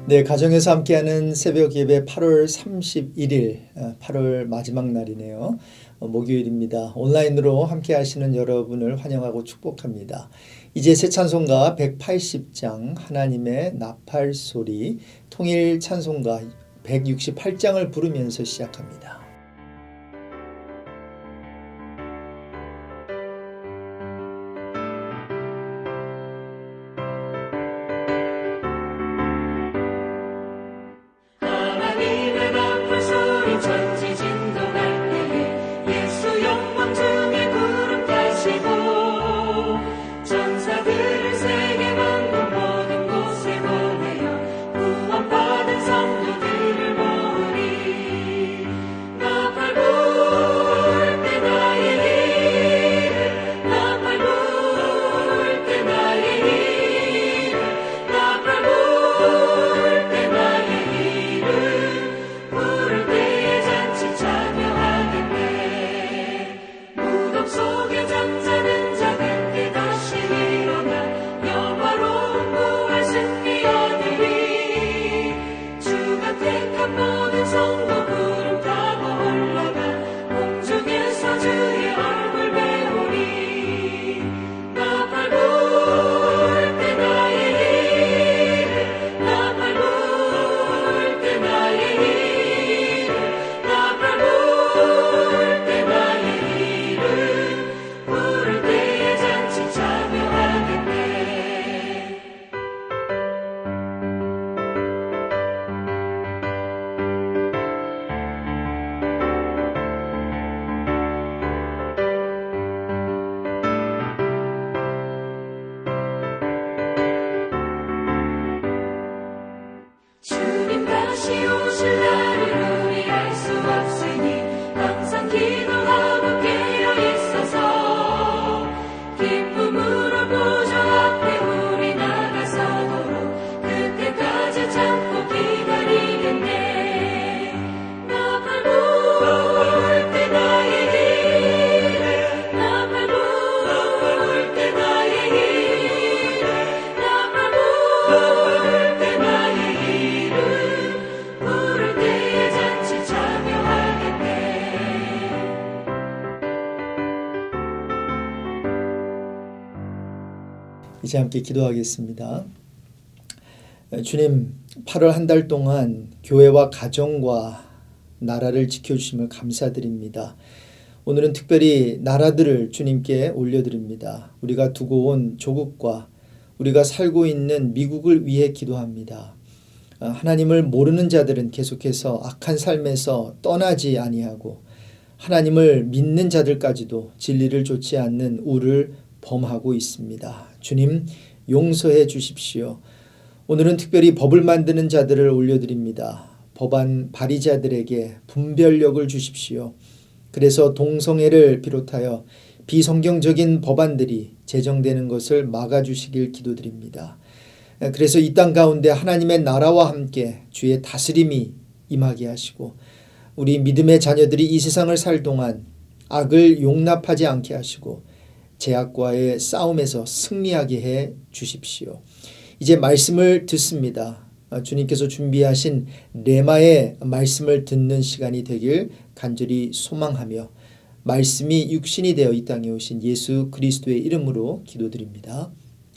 네, 가정에서 함께하는 새벽 예배 8월 31일, 8월 마지막 날이네요. 목요일입니다. 온라인으로 함께 하시는 여러분을 환영하고 축복합니다. 이제 새 찬송가 180장 하나님의 나팔 소리 통일 찬송가 168장을 부르면서 시작합니다. 이제 함께 기도하겠습니다. 주님, 8월 한 달 동안 교회와 가정과 나라를 지켜주심을 감사드립니다. 오늘은 특별히 나라들을 주님께 올려드립니다. 우리가 두고 온 조국과 우리가 살고 있는 미국을 위해 기도합니다. 하나님을 모르는 자들은 계속해서 악한 삶에서 떠나지 아니하고 하나님을 믿는 자들까지도 진리를 좇지 않는 우를 범하고 있습니다. 주님, 용서해 주십시오. 오늘은 특별히 법을 만드는 자들을 올려드립니다. 법안 발의자들에게 분별력을 주십시오. 그래서 동성애를 비롯하여 비성경적인 법안들이 제정되는 것을 막아주시길 기도드립니다. 그래서 이 땅 가운데 하나님의 나라와 함께 주의 다스림이 임하게 하시고 우리 믿음의 자녀들이 이 세상을 살 동안 악을 용납하지 않게 하시고 죄악과의 싸움에서 승리하게 해 주십시오. 이제 말씀을 듣습니다. 주님께서 준비하신 레마의 말씀을 듣는 시간이 되길 간절히 소망하며 말씀이 육신이 되어 이 땅에 오신 예수 그리스도의 이름으로 기도드립니다.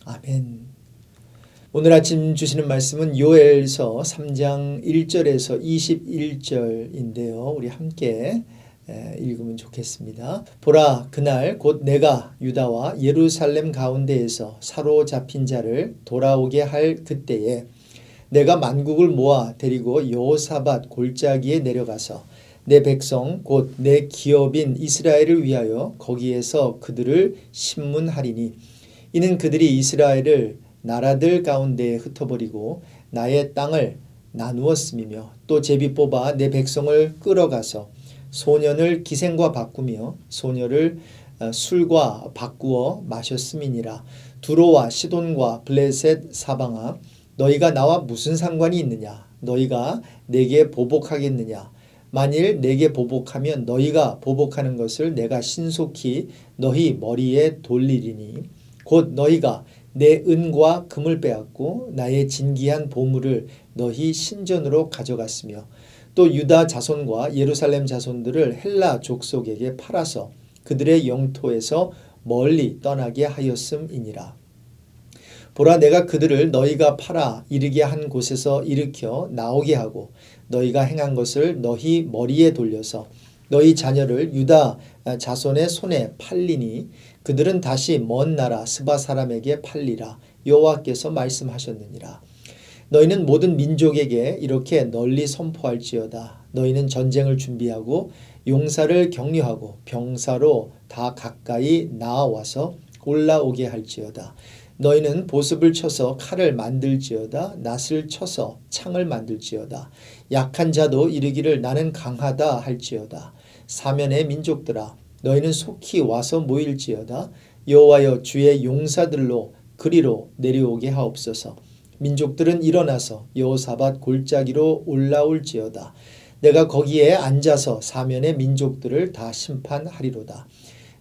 아멘. 오늘 아침 주시는 말씀은 요엘서 3장 1절에서 21절인데요. 우리 함께 읽으면 좋겠습니다. 보라, 그날 곧 내가 유다와 예루살렘 가운데에서 사로잡힌 자를 돌아오게 할 그때에 내가 만국을 모아 데리고 여호사밧 골짜기에 내려가서 내 백성 곧 내 기업인 이스라엘을 위하여 거기에서 그들을 심문하리니 이는 그들이 이스라엘을 나라들 가운데에 흩어버리고 나의 땅을 나누었음이며 또 제비 뽑아 내 백성을 끌어가서 소년을 기생과 바꾸며 소녀를 술과 바꾸어 마셨음이니라. 두로와 시돈과 블레셋 사방아, 너희가 나와 무슨 상관이 있느냐? 너희가 내게 보복하겠느냐? 만일 내게 보복하면 너희가 보복하는 것을 내가 신속히 너희 머리에 돌리리니 곧 너희가 내 은과 금을 빼앗고 나의 진귀한 보물을 너희 신전으로 가져갔으며 또 유다 자손과 예루살렘 자손들을 헬라 족속에게 팔아서 그들의 영토에서 멀리 떠나게 하였음이니라. 보라, 내가 그들을 너희가 팔아 이르게 한 곳에서 일으켜 나오게 하고 너희가 행한 것을 너희 머리에 돌려서 너희 자녀를 유다 자손의 손에 팔리니 그들은 다시 먼 나라 스바 사람에게 팔리라. 여호와께서 말씀하셨느니라. 너희는 모든 민족에게 이렇게 널리 선포할지어다. 너희는 전쟁을 준비하고 용사를 격려하고 병사로 다 가까이 나아와서 올라오게 할지어다. 너희는 보습을 쳐서 칼을 만들지어다. 낫을 쳐서 창을 만들지어다. 약한 자도 이르기를 나는 강하다 할지어다. 사면의 민족들아, 너희는 속히 와서 모일지어다. 여호와여, 주의 용사들로 그리로 내려오게 하옵소서. 민족들은 일어나서 여호사밧 골짜기로 올라올지어다. 내가 거기에 앉아서 사면의 민족들을 다 심판하리로다.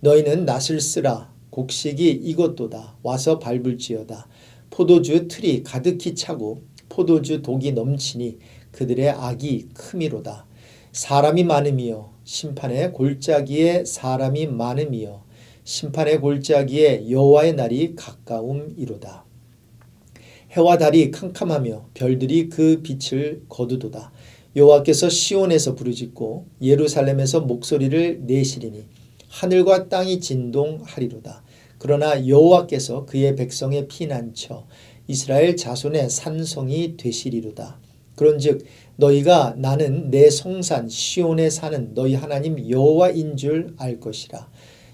너희는 낫을 쓰라. 곡식이 익었도다. 와서 밟을지어다. 포도주 틀이 가득히 차고 포도주 독이 넘치니 그들의 악이 크미로다. 사람이 많음이여 심판의 골짜기에 사람이 많음이여 심판의 골짜기에 여호와의 날이 가까움이로다. 해와 달이 캄캄하며 별들이 그 빛을 거두도다. 여호와께서 시온에서 부르짖고 예루살렘에서 목소리를 내시리니 하늘과 땅이 진동하리로다. 그러나 여호와께서 그의 백성의 피난처 이스라엘 자손의 산성이 되시리로다. 그런즉 너희가 나는 내 성산 시온에 사는 너희 하나님 여호와인 줄 알 것이라.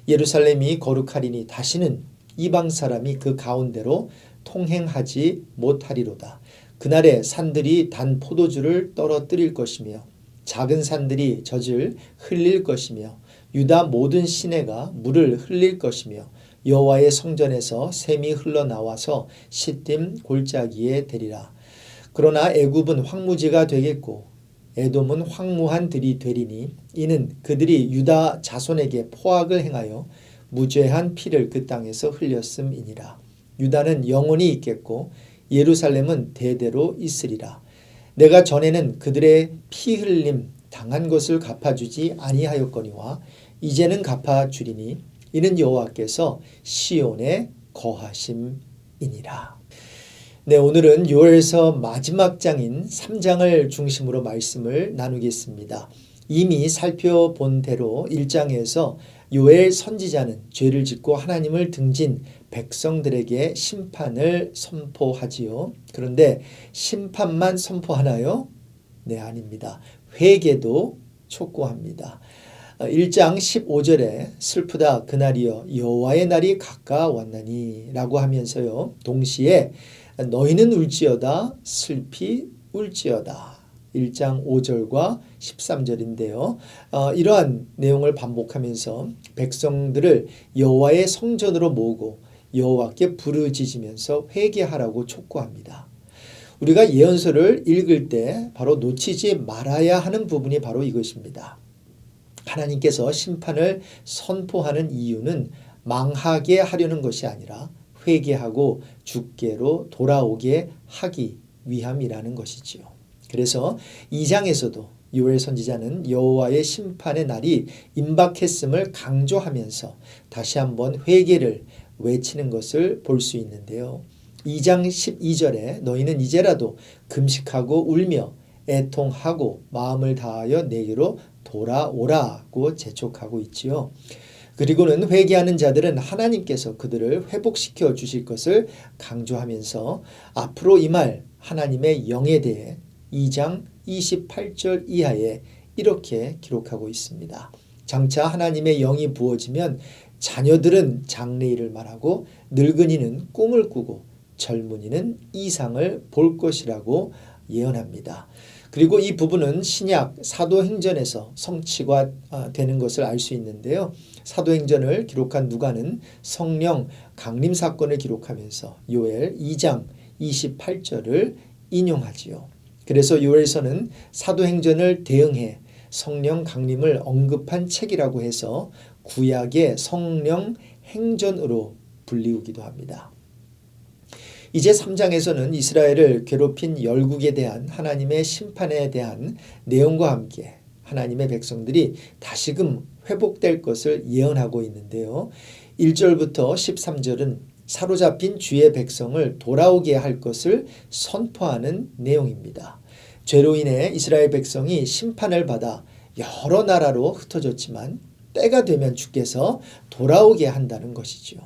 예루살렘이 거룩하리니 다시는 이방 사람이 그 가운데로 통행하지 못하리로다. 그날에 산들이 단 포도주를 떨어뜨릴 것이며 작은 산들이 젖을 흘릴 것이며 유다 모든 시내가 물을 흘릴 것이며 여호와의 성전에서 샘이 흘러나와서 시딤 골짜기에 되리라. 그러나 애굽은 황무지가 되겠고 에돔은 황무한 들이 되리니 이는 그들이 유다 자손에게 포악을 행하여 무죄한 피를 그 땅에서 흘렸음이니라. 유다는 영원히 있겠고 예루살렘은 대대로 있으리라. 내가 전에는 그들의 피 흘림 당한 것을 갚아주지 아니하였거니와 이제는 갚아주리니 이는 여호와께서 시온에 거하심이니라. 네, 오늘은 요엘서 마지막 장인 3장을 중심으로 말씀을 나누겠습니다. 이미 살펴본 대로 1장에서 요엘 선지자는 죄를 짓고 하나님을 등진 백성들에게 심판을 선포하지요. 그런데 심판만 선포하나요? 네, 아닙니다. 회개도 촉구합니다. 1장 15절에 슬프다 그날이여 여호와의 날이 가까웠나니 라고 하면서요. 동시에 너희는 울지어다 슬피 울지어다. 1장 5절과 13절인데요. 이러한 내용을 반복하면서 백성들을 여호와의 성전으로 모으고 여호와께 부르짖으면서 회개하라고 촉구합니다. 우리가 예언서를 읽을 때 바로 놓치지 말아야 하는 부분이 바로 이것입니다. 하나님께서 심판을 선포하는 이유는 망하게 하려는 것이 아니라 회개하고 주께로 돌아오게 하기 위함이라는 것이지요. 그래서 2장에서도 요엘 선지자는 여호와의 심판의 날이 임박했음을 강조하면서 다시 한번 회개를 외치는 것을 볼 수 있는데요. 2장 12절에 너희는 이제라도 금식하고 울며 애통하고 마음을 다하여 내게로 돌아오라고 재촉하고 있지요. 그리고는 회개하는 자들은 하나님께서 그들을 회복시켜 주실 것을 강조하면서 앞으로 임할 하나님의 영에 대해 2장 28절 이하에 이렇게 기록하고 있습니다. 장차 하나님의 영이 부어지면 자녀들은 장래일을 말하고 늙은이는 꿈을 꾸고 젊은이는 이상을 볼 것이라고 예언합니다. 그리고 이 부분은 신약 사도행전에서 성취가 되는 것을 알 수 있는데요. 사도행전을 기록한 누가는 성령 강림 사건을 기록하면서 요엘 2장 28절을 인용하지요. 그래서 요엘서는 사도행전을 대응해 성령 강림을 언급한 책이라고 해서 구약의 성령 행전으로 불리우기도 합니다. 이제 3장에서는 이스라엘을 괴롭힌 열국에 대한 하나님의 심판에 대한 내용과 함께 하나님의 백성들이 다시금 회복될 것을 예언하고 있는데요. 1절부터 13절은 사로잡힌 주의 백성을 돌아오게 할 것을 선포하는 내용입니다. 죄로 인해 이스라엘 백성이 심판을 받아 여러 나라로 흩어졌지만 때가 되면 주께서 돌아오게 한다는 것이죠.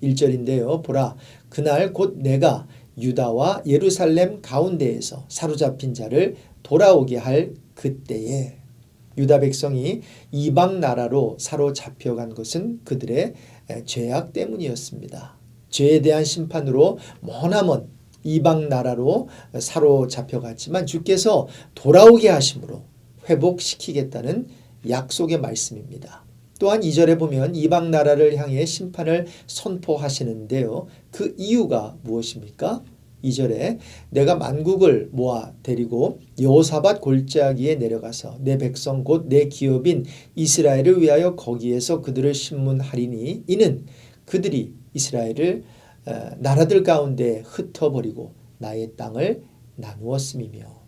1절인데요. 보라, 그날 곧 내가 유다와 예루살렘 가운데에서 사로잡힌 자를 돌아오게 할 그때에. 유다 백성이 이방 나라로 사로잡혀간 것은 그들의 죄악 때문이었습니다. 죄에 대한 심판으로 머나먼 이방 나라로 사로잡혀갔지만 주께서 돌아오게 하심으로 회복시키겠다는 약속의 말씀입니다. 또한 2절에 보면 이방 나라를 향해 심판을 선포하시는데요. 그 이유가 무엇입니까? 2절에 내가 만국을 모아 데리고 여호사밧 골짜기에 내려가서 내 백성 곧 내 기업인 이스라엘을 위하여 거기에서 그들을 심문하리니 이는 그들이 이스라엘을 나라들 가운데 흩어버리고 나의 땅을 나누었음이며.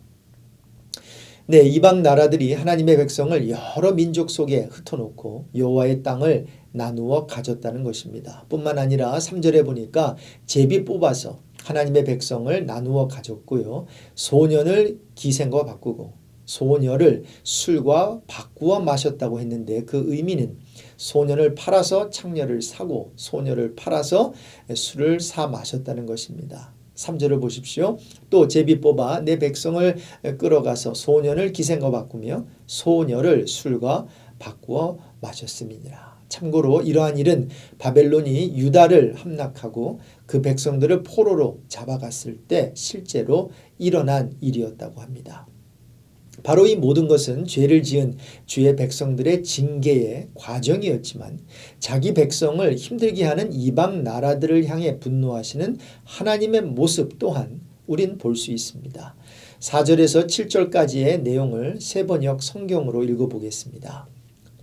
네, 이방 나라들이 하나님의 백성을 여러 민족 속에 흩어놓고 여호와의 땅을 나누어 가졌다는 것입니다. 뿐만 아니라 3절에 보니까 제비 뽑아서 하나님의 백성을 나누어 가졌고요. 소년을 기생과 바꾸고 소녀를 술과 바꾸어 마셨다고 했는데 그 의미는 소년을 팔아서 창녀를 사고 소녀를 팔아서 술을 사 마셨다는 것입니다. 3절을 보십시오. 또 제비 뽑아 내 백성을 끌어가서 소년을 기생과 바꾸며 소녀를 술과 바꾸어 마셨음이니라. 참고로 이러한 일은 바벨론이 유다를 함락하고 그 백성들을 포로로 잡아갔을 때 실제로 일어난 일이었다고 합니다. 바로 이 모든 것은 죄를 지은 주의 백성들의 징계의 과정이었지만 자기 백성을 힘들게 하는 이방 나라들을 향해 분노하시는 하나님의 모습 또한 우린 볼 수 있습니다. 4절에서 7절까지의 내용을 세 번역 성경으로 읽어보겠습니다.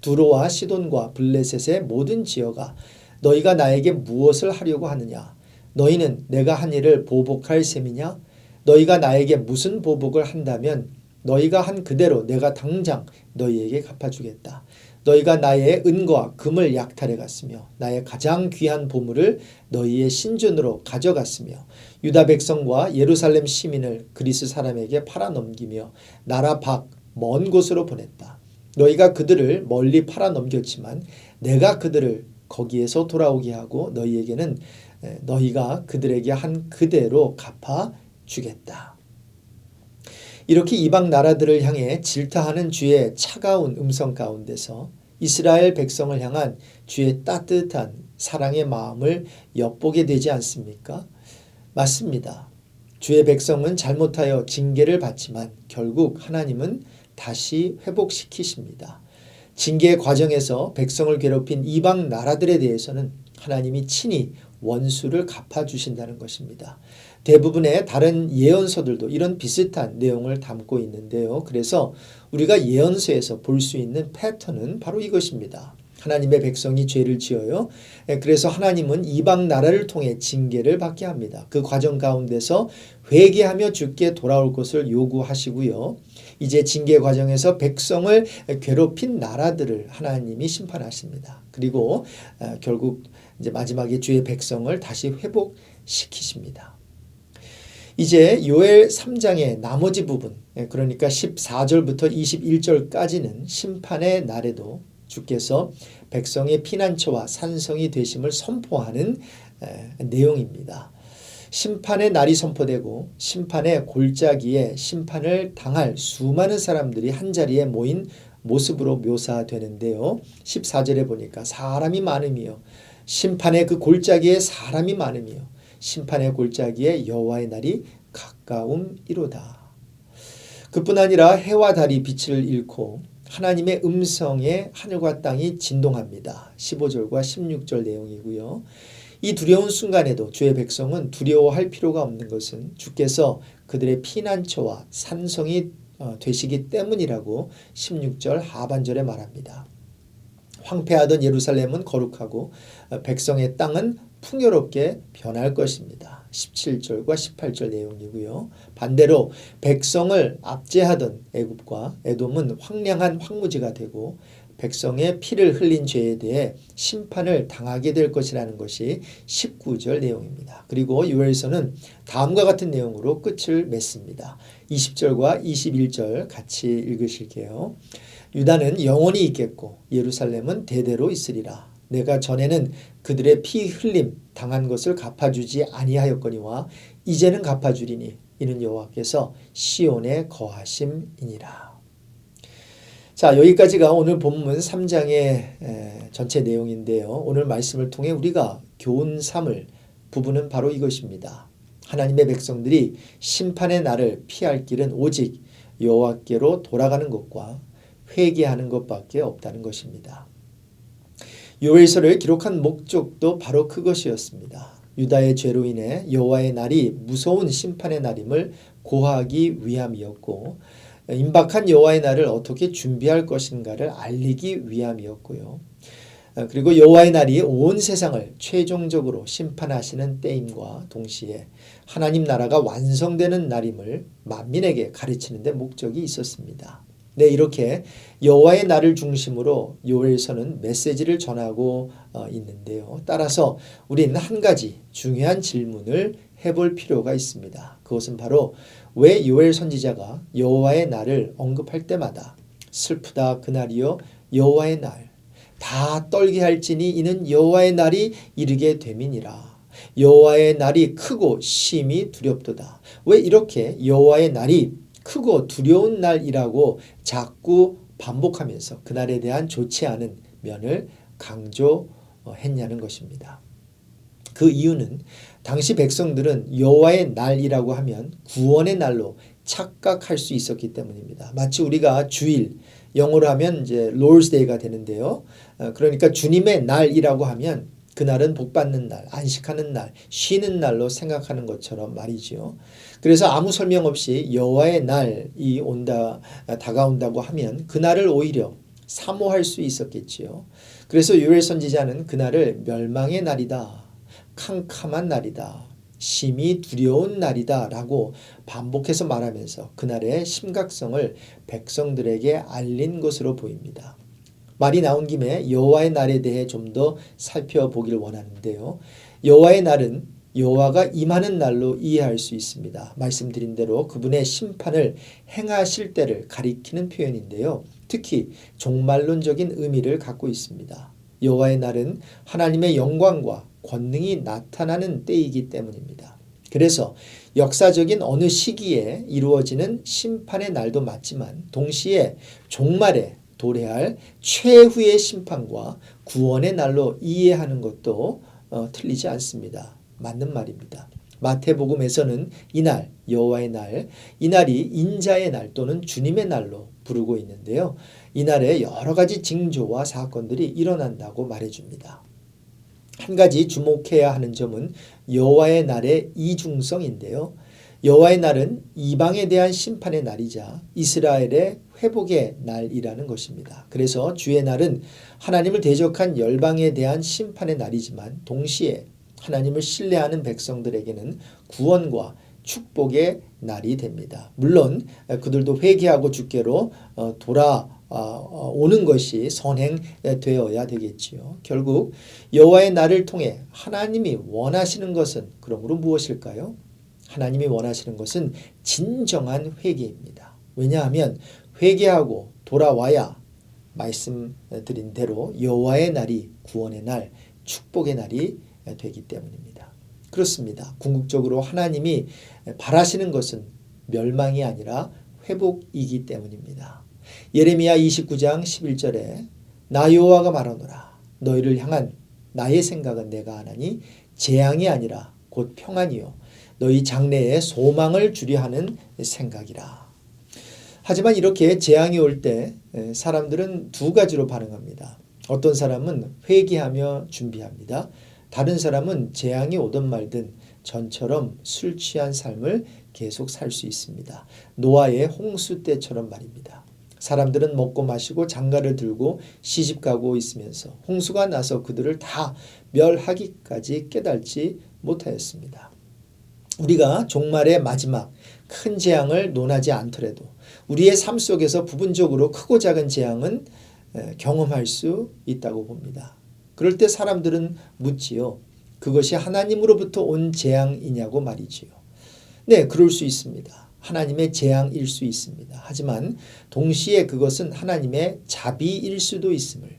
두로와 시돈과 블레셋의 모든 지어가 너희가 나에게 무엇을 하려고 하느냐? 너희는 내가 한 일을 보복할 셈이냐? 너희가 나에게 무슨 보복을 한다면 너희가 한 그대로 내가 당장 너희에게 갚아주겠다. 너희가 나의 은과 금을 약탈해 갔으며 나의 가장 귀한 보물을 너희의 신전으로 가져갔으며 유다 백성과 예루살렘 시민을 그리스 사람에게 팔아넘기며 나라 밖 먼 곳으로 보냈다. 너희가 그들을 멀리 팔아넘겼지만 내가 그들을 거기에서 돌아오게 하고 너희에게는 너희가 그들에게 한 그대로 갚아주겠다. 이렇게 이방 나라들을 향해 질타하는 주의 차가운 음성 가운데서 이스라엘 백성을 향한 주의 따뜻한 사랑의 마음을 엿보게 되지 않습니까? 맞습니다. 주의 백성은 잘못하여 징계를 받지만 결국 하나님은 다시 회복시키십니다. 징계 과정에서 백성을 괴롭힌 이방 나라들에 대해서는 하나님이 친히 원수를 갚아주신다는 것입니다. 대부분의 다른 예언서들도 이런 비슷한 내용을 담고 있는데요. 그래서 우리가 예언서에서 볼 수 있는 패턴은 바로 이것입니다. 하나님의 백성이 죄를 지어요. 그래서 하나님은 이방 나라를 통해 징계를 받게 합니다. 그 과정 가운데서 회개하며 주께 돌아올 것을 요구하시고요. 이제 징계 과정에서 백성을 괴롭힌 나라들을 하나님이 심판하십니다. 그리고 결국 이제 마지막에 주의 백성을 다시 회복시키십니다. 이제 요엘 3장의 나머지 부분, 그러니까 14절부터 21절까지는 심판의 날에도 주께서 백성의 피난처와 산성이 되심을 선포하는 내용입니다. 심판의 날이 선포되고 심판의 골짜기에 심판을 당할 수많은 사람들이 한자리에 모인 모습으로 묘사되는데요. 14절에 보니까 사람이 많으며 심판의 그 골짜기에 사람이 많으며 심판의 골짜기에 여호와의 날이 가까움이로다. 그뿐 아니라 해와 달이 빛을 잃고 하나님의 음성에 하늘과 땅이 진동합니다. 15절과 16절 내용이고요. 이 두려운 순간에도 주의 백성은 두려워할 필요가 없는 것은 주께서 그들의 피난처와 산성이 되시기 때문이라고 16절 하반절에 말합니다. 황폐하던 예루살렘은 거룩하고 백성의 땅은 풍요롭게 변할 것입니다. 17절과 18절 내용이고요. 반대로 백성을 압제하던 애굽과 에돔은 황량한 황무지가 되고 백성의 피를 흘린 죄에 대해 심판을 당하게 될 것이라는 것이 19절 내용입니다. 그리고 요엘서는 다음과 같은 내용으로 끝을 맺습니다. 20절과 21절 같이 읽으실게요. 유다는 영원히 있겠고 예루살렘은 대대로 있으리라. 내가 전에는 그들의 피 흘림 당한 것을 갚아주지 아니하였거니와 이제는 갚아주리니 이는 여호와께서 시온에 거하심이니라. 자, 여기까지가 오늘 본문 3장의 전체 내용인데요. 오늘 말씀을 통해 우리가 교훈 삼을 부분은 바로 이것입니다. 하나님의 백성들이 심판의 날을 피할 길은 오직 여호와께로 돌아가는 것과 회개하는 것밖에 없다는 것입니다. 요엘서를 기록한 목적도 바로 그것이었습니다. 유다의 죄로 인해 여호와의 날이 무서운 심판의 날임을 고하기 위함이었고 임박한 여호와의 날을 어떻게 준비할 것인가를 알리기 위함이었고요. 그리고 여호와의 날이 온 세상을 최종적으로 심판하시는 때임과 동시에 하나님 나라가 완성되는 날임을 만민에게 가르치는 데 목적이 있었습니다. 네, 이렇게 여호와의 날을 중심으로 요엘서는 메시지를 전하고 있는데요. 따라서 우리는 한 가지 중요한 질문을 해볼 필요가 있습니다. 그것은 바로 왜 요엘 선지자가 여호와의 날을 언급할 때마다 슬프다 그날이요 여호와의 날 다 떨게 할지니 이는 여호와의 날이 이르게 됨이니라. 여호와의 날이 크고 심히 두렵도다. 왜 이렇게 여호와의 날이 크고 두려운 날이라고 자꾸 반복하면서 그날에 대한 좋지 않은 면을 강조했냐는 것입니다. 그 이유는 당시 백성들은 여호와의 날이라고 하면 구원의 날로 착각할 수 있었기 때문입니다. 마치 우리가 주일, 영어로 하면 이제 Lord's Day가 되는데요. 그러니까 주님의 날이라고 하면 그날은 복받는 날, 안식하는 날, 쉬는 날로 생각하는 것처럼 말이죠. 그래서 아무 설명 없이 여호와의 날이 다가온다고 하면 그날을 오히려 사모할 수 있었겠지요. 그래서 요엘 선지자는 그날을 멸망의 날이다, 캄캄한 날이다, 심히 두려운 날이다 라고 반복해서 말하면서 그날의 심각성을 백성들에게 알린 것으로 보입니다. 말이 나온 김에 여호와의 날에 대해 좀 더 살펴보길 원하는데요. 여호와의 날은 여호와가 임하는 날로 이해할 수 있습니다. 말씀드린 대로 그분의 심판을 행하실 때를 가리키는 표현인데요. 특히 종말론적인 의미를 갖고 있습니다. 여호와의 날은 하나님의 영광과 권능이 나타나는 때이기 때문입니다. 그래서 역사적인 어느 시기에 이루어지는 심판의 날도 맞지만 동시에 종말에 도래할 최후의 심판과 구원의 날로 이해하는 것도 틀리지 않습니다. 맞는 말입니다. 마태복음에서는 이날, 여호와의 날, 이날이 인자의 날 또는 주님의 날로 부르고 있는데요. 이날에 여러 가지 징조와 사건들이 일어난다고 말해줍니다. 한 가지 주목해야 하는 점은 여호와의 날의 이중성인데요. 여호와의 날은 이방에 대한 심판의 날이자 이스라엘의 회복의 날이라는 것입니다. 그래서 주의 날은 하나님을 대적한 열방에 대한 심판의 날이지만 동시에 하나님을 신뢰하는 백성들에게는 구원과 축복의 날이 됩니다. 물론 그들도 회개하고 주께로 돌아오는 것이 선행되어야 되겠지요. 결국 여호와의 날을 통해 하나님이 원하시는 것은 그러므로 무엇일까요? 하나님이 원하시는 것은 진정한 회개입니다. 왜냐하면 회개하고 돌아와야 말씀드린 대로 여호와의 날이 구원의 날, 축복의 날이 되기 때문입니다. 그렇습니다. 궁극적으로 하나님이 바라시는 것은 멸망이 아니라 회복이기 때문입니다. 예레미야 29장 11절에 나 여호와가 말하노라 너희를 향한 나의 생각은 내가 아나니 재앙이 아니라 곧 평안이요 너희 장래에 소망을 주려 하는 생각이라. 하지만 이렇게 재앙이 올 때 사람들은 두 가지로 반응합니다. 어떤 사람은 회개하며 준비합니다. 다른 사람은 재앙이 오든 말든 전처럼 술 취한 삶을 계속 살 수 있습니다. 노아의 홍수 때처럼 말입니다. 사람들은 먹고 마시고 장가를 들고 시집가고 있으면서 홍수가 나서 그들을 다 멸하기까지 깨달지 못하였습니다. 우리가 종말의 마지막 큰 재앙을 논하지 않더라도 우리의 삶 속에서 부분적으로 크고 작은 재앙은 경험할 수 있다고 봅니다. 그럴 때 사람들은 묻지요. 그것이 하나님으로부터 온 재앙이냐고 말이지요. 네, 그럴 수 있습니다. 하나님의 재앙일 수 있습니다. 하지만 동시에 그것은 하나님의 자비일 수도 있음을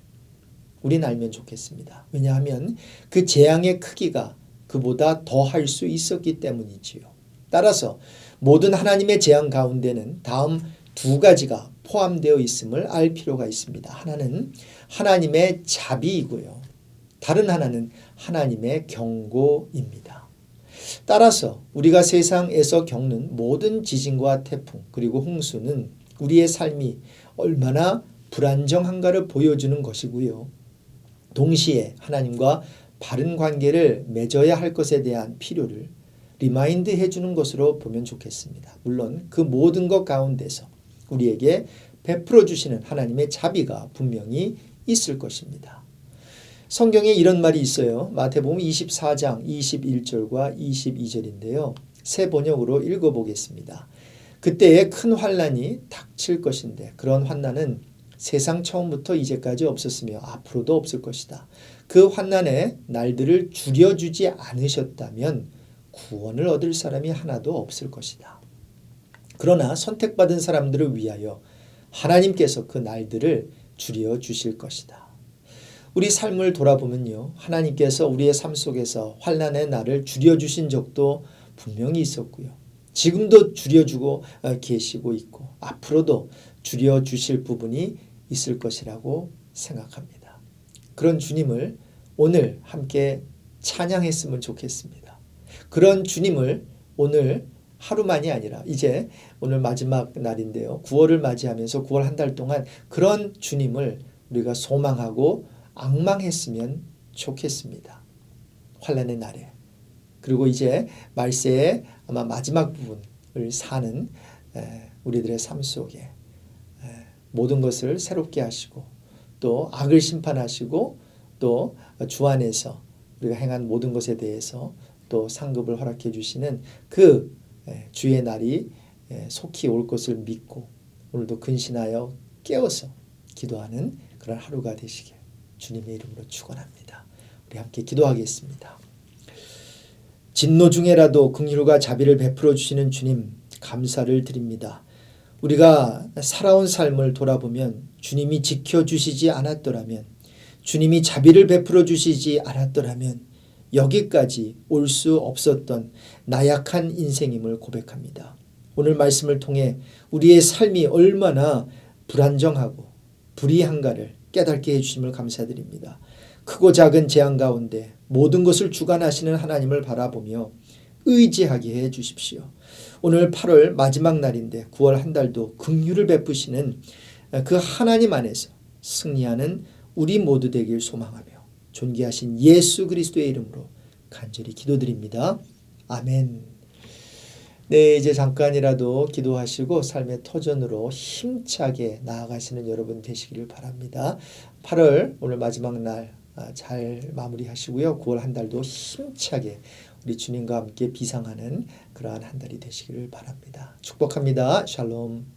우린 알면 좋겠습니다. 왜냐하면 그 재앙의 크기가 그보다 더 할 수 있었기 때문이지요. 따라서 모든 하나님의 재앙 가운데는 다음 두 가지가 포함되어 있음을 알 필요가 있습니다. 하나는 하나님의 자비이고요. 다른 하나는 하나님의 경고입니다. 따라서 우리가 세상에서 겪는 모든 지진과 태풍 그리고 홍수는 우리의 삶이 얼마나 불안정한가를 보여주는 것이고요. 동시에 하나님과 바른 관계를 맺어야 할 것에 대한 필요를 리마인드 해주는 것으로 보면 좋겠습니다. 물론 그 모든 것 가운데서 우리에게 베풀어 주시는 하나님의 자비가 분명히 있을 것입니다. 성경에 이런 말이 있어요. 마태복음 24장 21절과 22절인데요. 새 번역으로 읽어보겠습니다. 그때에 큰 환난이 닥칠 것인데 그런 환난은 세상 처음부터 이제까지 없었으며 앞으로도 없을 것이다. 그 환난의 날들을 줄여주지 않으셨다면 구원을 얻을 사람이 하나도 없을 것이다. 그러나 선택받은 사람들을 위하여 하나님께서 그 날들을 줄여주실 것이다. 우리 삶을 돌아보면요. 하나님께서 우리의 삶 속에서 환난의 날을 줄여주신 적도 분명히 있었고요. 지금도 줄여주고 계시고 있고 앞으로도 줄여주실 부분이 있을 것이라고 생각합니다. 그런 주님을 오늘 함께 찬양했으면 좋겠습니다. 그런 주님을 오늘 하루만이 아니라 이제 오늘 마지막 날인데요. 9월을 맞이하면서 9월 한 달 동안 그런 주님을 우리가 소망하고 앙망했으면 좋겠습니다. 환난의 날에. 그리고 이제 말세의 아마 마지막 부분을 사는 우리들의 삶 속에 모든 것을 새롭게 하시고 또 악을 심판하시고 또 주 안에서 우리가 행한 모든 것에 대해서 또 상급을 허락해 주시는 그 주의 날이 속히 올 것을 믿고 오늘도 근신하여 깨어서 기도하는 그런 하루가 되시길 주님의 이름으로 축원합니다. 우리 함께 기도하겠습니다. 진노 중에라도 긍휼과 자비를 베풀어 주시는 주님 감사를 드립니다. 우리가 살아온 삶을 돌아보면 주님이 지켜주시지 않았더라면 주님이 자비를 베풀어 주시지 않았더라면 여기까지 올 수 없었던 나약한 인생임을 고백합니다. 오늘 말씀을 통해 우리의 삶이 얼마나 불안정하고 불의한가를 깨닫게 해주심을 감사드립니다. 크고 작은 재앙 가운데 모든 것을 주관하시는 하나님을 바라보며 의지하게 해 주십시오. 오늘 8월 마지막 날인데 9월 한 달도 긍휼을 베푸시는 그 하나님 안에서 승리하는 우리 모두 되길 소망하며 존귀하신 예수 그리스도의 이름으로 간절히 기도드립니다. 아멘. 네, 이제 잠깐이라도 기도하시고 삶의 터전으로 힘차게 나아가시는 여러분 되시기를 바랍니다. 8월 오늘 마지막 날 잘 마무리하시고요. 9월 한 달도 힘차게 우리 주님과 함께 비상하는 그러한 한 달이 되시기를 바랍니다. 축복합니다. 샬롬.